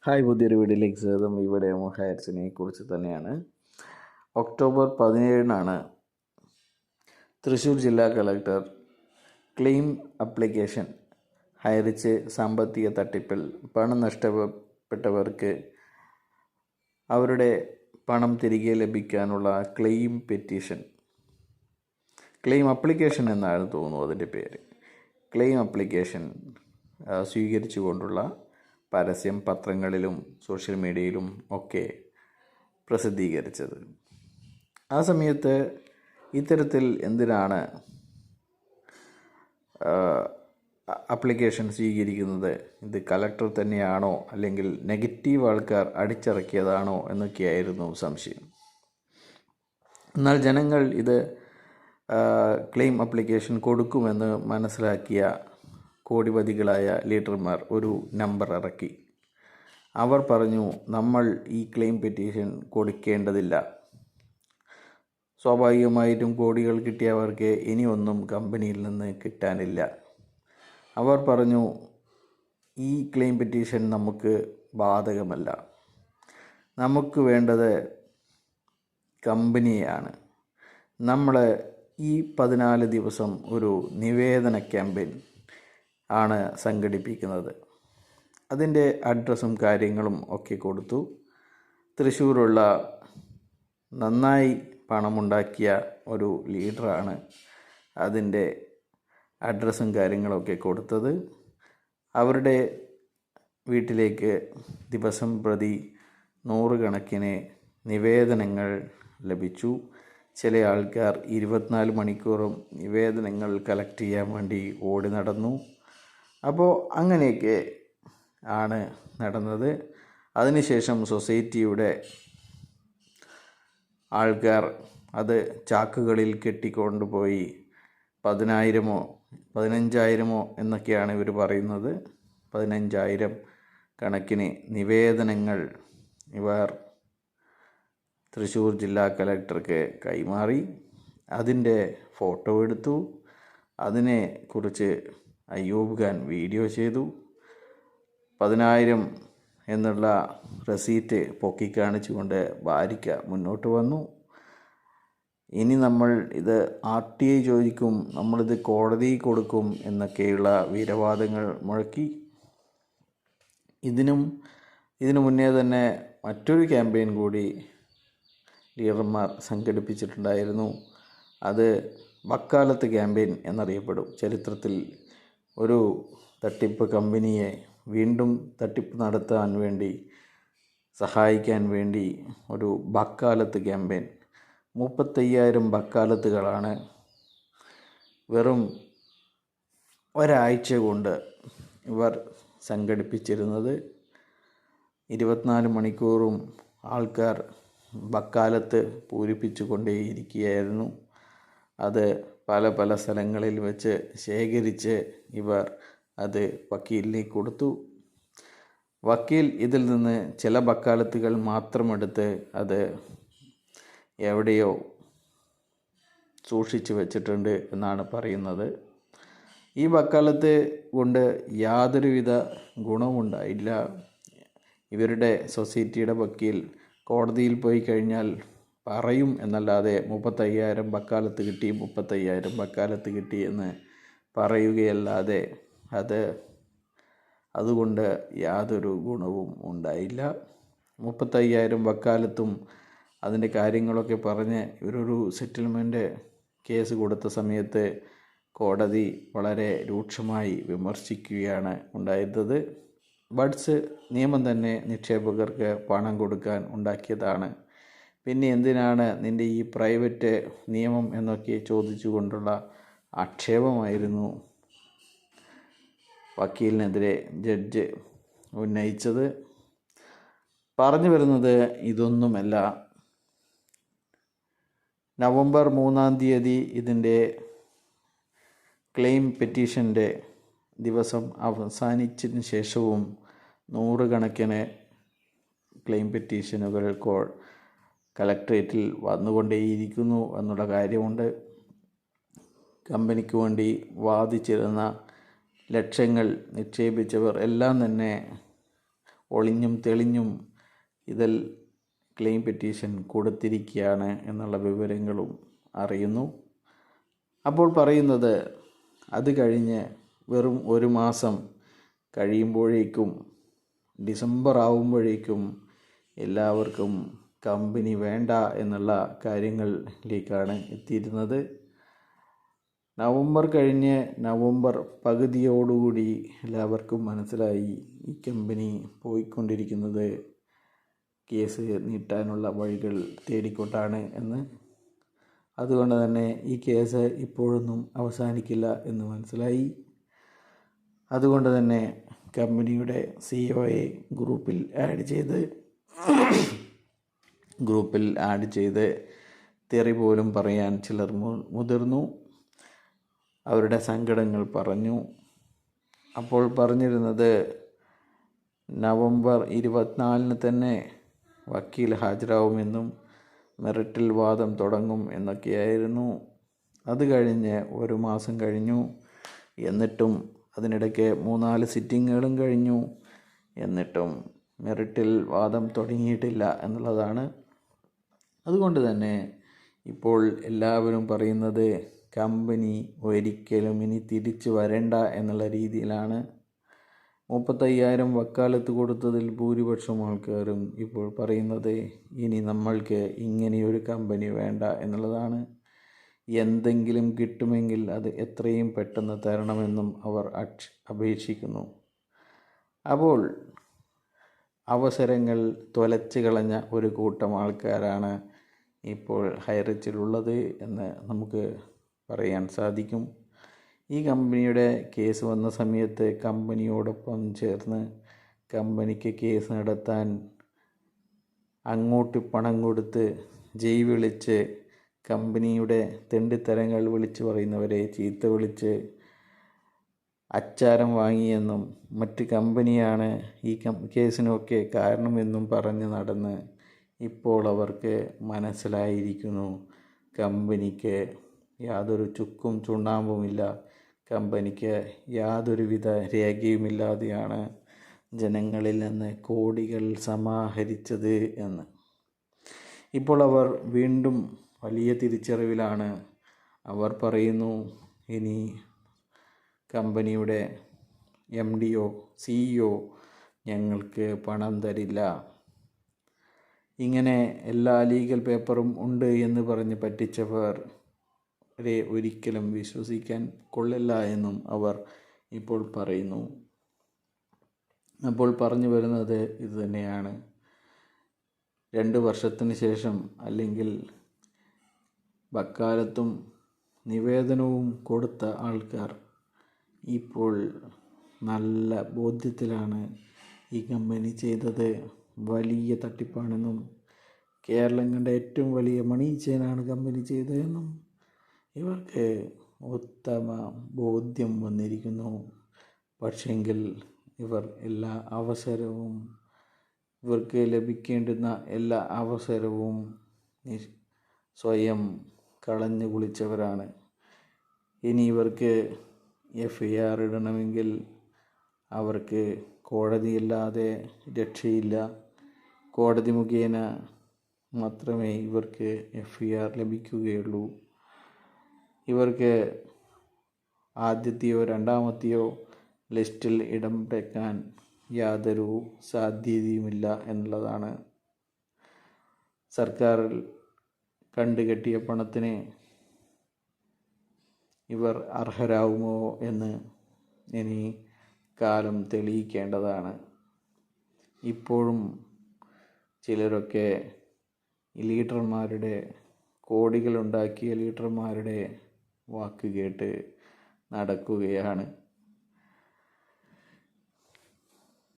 Hi, പുതിയൊരു വീഡിയോയിലേക്ക് സ്വാഗതം. ഇവിടെ ഹയർസിനെ കുറിച്ച് തന്നെയാണ്. ഒക്ടോബർ 17 തൃശ്ശൂർ ജില്ലാ കളക്ടർ ക്ലെയിം അപ്ലിക്കേഷൻ ഹൈറിച്ച് സാമ്പത്തിക തട്ടിപ്പിൽ പണം നഷ്ടപ്പെട്ടവർക്ക് അവരുടെ പണം തിരികെ ലഭിക്കാനുള്ള ക്ലെയിം അപ്ലിക്കേഷൻ എന്നാണ് തോന്നുന്നു അതിൻ്റെ പേര്. ക്ലെയിം അപ്ലിക്കേഷൻ സ്വീകരിച്ചുകൊണ്ടുള്ള പരസ്യം പത്രങ്ങളിലും സോഷ്യൽ മീഡിയയിലും ഒക്കെ പ്രസിദ്ധീകരിച്ചത്. ആ സമയത്ത് ഇത്തരത്തിൽ എന്തിനാണ് അപ്ലിക്കേഷൻ സ്വീകരിക്കുന്നത്? ഇത് കളക്ടർ തന്നെയാണോ, അല്ലെങ്കിൽ നെഗറ്റീവ് ആൾക്കാർ അടിച്ചിറക്കിയതാണോ എന്നൊക്കെയായിരുന്നു സംശയം. എന്നാൽ ജനങ്ങൾ ഇത് ക്ലെയിം അപ്ലിക്കേഷൻ കൊടുക്കുമെന്ന് മനസ്സിലാക്കിയ കോടിപതികളായ ലീഡർമാർ ഒരു നമ്പർ ഇറക്കി. അവർ പറഞ്ഞു, നമ്മൾ ഈ ക്ലെയിം പെറ്റീഷൻ കൊടുക്കേണ്ടതില്ല. സ്വാഭാവികമായിട്ടും കോടികൾ കിട്ടിയവർക്ക് ഇനിയൊന്നും കമ്പനിയിൽ നിന്ന് കിട്ടാനില്ല. അവർ പറഞ്ഞു, ഈ ക്ലെയിം പെറ്റീഷൻ നമുക്ക് ബാധകമല്ല. നമുക്ക് വേണ്ടത് കമ്പനിയാണ്. നമ്മൾ ഈ 14 ദിവസം ഒരു നിവേദന ക്യാമ്പയിൻ ആണ് സംഘടിപ്പിക്കുന്നത്. അതിൻ്റെ അഡ്രസ്സും കാര്യങ്ങളും ഒക്കെ കൊടുത്തു. തൃശ്ശൂരുള്ള നന്നായി പണമുണ്ടാക്കിയ ഒരു ലീഡറാണ് അതിൻ്റെ അഡ്രസ്സും കാര്യങ്ങളൊക്കെ കൊടുത്തത്. അവരുടെ വീട്ടിലേക്ക് ദിവസം പ്രതി 100 കണക്കിന് നിവേദനങ്ങൾ ലഭിച്ചു. ചില ആൾക്കാർ 24 മണിക്കൂറും നിവേദനങ്ങൾ കളക്ട് ചെയ്യാൻ വേണ്ടി ഓടി നടന്നു. അപ്പോൾ അങ്ങനെയൊക്കെ ആണ് നടന്നത്. അതിനുശേഷം സൊസൈറ്റിയുടെ ആൾക്കാർ അത് ചാക്കുകളിൽ കെട്ടിക്കൊണ്ടുപോയി 10,000-ഓ 15,000-ഓ എന്നൊക്കെയാണ് ഇവർ പറയുന്നത്. 15,000 കണക്കിന് നിവേദനങ്ങൾ ഇവർ തൃശ്ശൂർ ജില്ലാ കളക്ടർക്ക് കൈമാറി. അതിൻ്റെ ഫോട്ടോ എടുത്തു. അതിനെക്കുറിച്ച് അയ്യൂബ് ഖാൻ വീഡിയോ ചെയ്തു. 10,000 എന്നുള്ള റെസീറ്റ് പൊക്കിക്കാണിച്ചുകൊണ്ട് ബാരിക്ക മുന്നോട്ട് വന്നു. ഇനി നമ്മൾ ഇത് RTI ചോദിക്കും, നമ്മളിത് കോടതിയിൽ കൊടുക്കും എന്നൊക്കെയുള്ള വീരവാദങ്ങൾ മുഴക്കി. ഇതിനു മുന്നേ തന്നെ മറ്റൊരു ക്യാമ്പയിൻ കൂടി ലീഡർമാർ സംഘടിപ്പിച്ചിട്ടുണ്ടായിരുന്നു. അത് വക്കാലത്ത് ക്യാമ്പയിൻ എന്നറിയപ്പെടും. ചരിത്രത്തിൽ ഒരു തട്ടിപ്പ് കമ്പനിയെ വീണ്ടും തട്ടിപ്പ് നടത്താൻ വേണ്ടി സഹായിക്കാൻ വേണ്ടി ഒരു വക്കാലത്ത് ക്യാമ്പയിൻ. 35,000 വക്കാലത്തുകളാണ് വെറും ഒരാഴ്ച കൊണ്ട് ഇവർ സംഘടിപ്പിച്ചിരുന്നത്. 24 മണിക്കൂറും ആൾക്കാർ വക്കാലത്ത് പൂരിപ്പിച്ചു കൊണ്ടേയിരിക്കുകയായിരുന്നു. അത് പല സ്ഥലങ്ങളിൽ വെച്ച് ശേഖരിച്ച് ഇവർ അത് വക്കീലിനെ കൊടുത്തു. വക്കീൽ ഇതിൽ നിന്ന് ചില വക്കാലത്തുകൾ മാത്രമെടുത്ത് അത് എവിടെയോ സൂക്ഷിച്ചു വച്ചിട്ടുണ്ട് എന്നാണ് പറയുന്നത്. ഈ വക്കാലത്ത് കൊണ്ട് യാതൊരുവിധ ഗുണവുമുണ്ടായില്ല. ഇവരുടെ സൊസൈറ്റിയുടെ വക്കീൽ കോടതിയിൽ പോയി കഴിഞ്ഞാൽ പറയും എന്നല്ലാതെ 35,000 വക്കാലത്ത് കിട്ടി, 35,000 വക്കാലത്ത് കിട്ടി എന്ന് പറയുകയല്ലാതെ അതുകൊണ്ട് യാതൊരു ഗുണവും ഉണ്ടായില്ല. 35,000 വക്കാലത്തും അതിൻ്റെ കാര്യങ്ങളൊക്കെ പറഞ്ഞ് ഇവരൊരു സെറ്റിൽമെൻറ്റ് കേസ് കൊടുത്ത സമയത്ത് കോടതി വളരെ രൂക്ഷമായി വിമർശിക്കുകയാണ് ഉണ്ടായിരുന്നത്. ബഡ്സ് നിയമം തന്നെ നിക്ഷേപകർക്ക് പണം കൊടുക്കാൻ ഉണ്ടാക്കിയതാണ്. പിന്നെ എന്തിനാണ് നിൻ്റെ ഈ പ്രൈവറ്റ് നിയമം എന്നൊക്കെ ചോദിച്ചുകൊണ്ടുള്ള ആക്ഷേപമായിരുന്നു വക്കീലിനെതിരെ ജഡ്ജ് ഉന്നയിച്ചത്. പറഞ്ഞു വരുന്നത് ഇതൊന്നുമല്ല. നവംബർ 3 ഇതിൻ്റെ ക്ലെയിം പെറ്റീഷൻ്റെ ദിവസം അവസാനിച്ചതിന് ശേഷവും 100 കണക്കിന് ക്ലെയിം പെറ്റീഷനുകൾ കളക്ട്രേറ്റിൽ വന്നുകൊണ്ടേയിരിക്കുന്നു എന്നുള്ള കാര്യമുണ്ട്. കമ്പനിക്ക് വേണ്ടി വാദിച്ചിരുന്ന ലക്ഷങ്ങൾ നിക്ഷേപിച്ചവർ എല്ലാം തന്നെ ഒളിഞ്ഞും തെളിഞ്ഞും ഇതിൽ ക്ലെയിം പെറ്റീഷൻ കൊടുത്തിരിക്കുകയാണ് എന്നുള്ള വിവരങ്ങളും അറിയുന്നു. അപ്പോൾ പറയുന്നത് അത് കഴിഞ്ഞ് വെറും 1 മാസം കഴിയുമ്പോഴേക്കും, ഡിസംബർ ആവുമ്പോഴേക്കും എല്ലാവർക്കും കമ്പനി വേണ്ട എന്നുള്ള കാര്യങ്ങളിലേക്കാണ് എത്തിയിരുന്നത്. നവംബർ കഴിഞ്ഞ് നവംബർ പകുതിയോടുകൂടി എല്ലാവർക്കും മനസ്സിലായി ഈ കമ്പനി പോയിക്കൊണ്ടിരിക്കുന്നത് കേസ് നീട്ടാനുള്ള വഴികൾ തേടിക്കൊണ്ടാണ് എന്ന്. അതുകൊണ്ട് തന്നെ ഈ കേസ് ഇപ്പോഴൊന്നും അവസാനിക്കില്ല എന്ന് മനസ്സിലായി. അതുകൊണ്ട് തന്നെ കമ്പനിയുടെ സിഇഒയെ ഗ്രൂപ്പിൽ ആഡ് ചെയ്ത് തെറി പോലും പറയാൻ ചിലർ മുതിർന്നു. അവരുടെ സങ്കടങ്ങൾ പറഞ്ഞു. അപ്പോൾ പറഞ്ഞിരുന്നത് നവംബർ 24 തന്നെ വക്കീൽ ഹാജരാകുമെന്നും മെറിറ്റിൽ വാദം തുടങ്ങും എന്നൊക്കെയായിരുന്നു. അത് കഴിഞ്ഞ് 1 മാസം കഴിഞ്ഞു. എന്നിട്ടും അതിനിടയ്ക്ക് 3-4 സിറ്റിങ്ങുകളും കഴിഞ്ഞു. എന്നിട്ടും മെറിറ്റിൽ വാദം തുടങ്ങിയിട്ടില്ല എന്നുള്ളതാണ്. അതുകൊണ്ട് തന്നെ ഇപ്പോൾ എല്ലാവരും പറയുന്നത് കമ്പനി ഒരിക്കലും ഇനി തിരിച്ചു വരണ്ട എന്നുള്ള രീതിയിലാണ്. 35,000 വക്കാലത്ത് കൊടുത്തതിൽ ഭൂരിപക്ഷം ആൾക്കാരും ഇപ്പോൾ പറയുന്നത് ഇനി നമ്മൾക്ക് ഇങ്ങനെയൊരു കമ്പനി വേണ്ട എന്നുള്ളതാണ്. എന്തെങ്കിലും കിട്ടുമെങ്കിൽ അത് എത്രയും പെട്ടെന്ന് തരണമെന്നും അവർ അപേക്ഷിക്കുന്നു. അപ്പോൾ അവസരങ്ങൾ തുലച്ച് കളഞ്ഞ ഒരു കൂട്ടം ആൾക്കാരാണ് ഇപ്പോൾ ഹൈറിച്ചിലുള്ളത് എന്ന് നമുക്ക് പറയാൻ സാധിക്കും. ഈ കമ്പനിയുടെ കേസ് വന്ന സമയത്ത് കമ്പനിയോടൊപ്പം ചേർന്ന് കമ്പനിക്ക് കേസ് നടത്താൻ അങ്ങോട്ട് പണം കൊടുത്ത് ജയ് വിളിച്ച് കമ്പനിയുടെ തെണ്ടിത്തരങ്ങൾ വിളിച്ചു പറയുന്നവരെ ചീത്ത വിളിച്ച് അച്ചാരം വാങ്ങിയെന്നും മറ്റ് കമ്പനിയാണ് ഈ കേസിനൊക്കെ കാരണമെന്നും പറഞ്ഞ് നടന്ന് ഇപ്പോൾ അവർക്ക് മനസ്സിലായിരിക്കുന്നു കമ്പനിക്ക് യാതൊരു ചുക്കും ചുണ്ണാമ്പുമില്ല, കമ്പനിക്ക് യാതൊരുവിധ രേഖയുമില്ലാതെയാണ് ജനങ്ങളിൽ നിന്ന് കോടികൾ സമാഹരിച്ചത് എന്ന്. ഇപ്പോൾ അവർ വീണ്ടും വലിയ തിരിച്ചറിവിലാണ്. അവർ പറയുന്നു ഇനി കമ്പനിയുടെ MDയോ CEO ഞങ്ങൾക്ക് പണം തരില്ല. ഇങ്ങനെ എല്ലാ ലീഗൽ പേപ്പറും ഉണ്ട് എന്ന് പറഞ്ഞ് പറ്റിച്ചവരെ ഒരിക്കലും വിശ്വസിക്കാൻ കൊള്ളില്ല എന്നും അവർ ഇപ്പോൾ പറയുന്നു. അപ്പോൾ പറഞ്ഞു വരുന്നത് ഇത് തന്നെയാണ്. 2 വർഷത്തിന് ശേഷം അല്ലെങ്കിൽ വക്കാലത്തും നിവേദനവും കൊടുത്ത ആൾക്കാർ ഇപ്പോൾ നല്ല ബോധ്യത്തിലാണ് ഈ കമ്പനി ചെയ്തത് വലിയ തട്ടിപ്പാണെന്നും കേരളം കണ്ട ഏറ്റവും വലിയ മണി ചെയിനാണ് കമ്പനി ചെയ്തതെന്നും ഇവർക്ക് ഉത്തമ ബോധ്യം വന്നിരിക്കുന്നു. പക്ഷെങ്കിൽ ഇവർ എല്ലാ അവസരവും ഇവർക്ക് ലഭിക്കേണ്ടുന്ന എല്ലാ അവസരവും സ്വയം കളഞ്ഞു കുളിച്ചവരാണ്. ഇനി ഇവർക്ക് FIR ഇടണമെങ്കിൽ അവർക്ക് കോടതിയില്ലാതെ രക്ഷയില്ല. കോടതി മുഖേന മാത്രമേ ഇവർക്ക് FIR ലഭിക്കുകയുള്ളൂ. ഇവർക്ക് ആദ്യത്തെയോ രണ്ടാമത്തെയോ ലിസ്റ്റിൽ ഇടം പിടിക്കാൻ യാതൊരു സാധ്യതയുമില്ല എന്നുള്ളതാണ്. സർക്കാർ കണ്ടുകെട്ടിയ പണത്തിന് ഇവർ അർഹരാകുമോ എന്ന് ഇനി കാലം തെളിയിക്കേണ്ടതാണ്. ഇപ്പോഴും ചിലരൊക്കെ ഈ ലീഡർമാരുടെ കോടികളുണ്ടാക്കിയ ലീഡർമാരുടെ വാക്ക് കേട്ട് നടക്കുകയാണ്.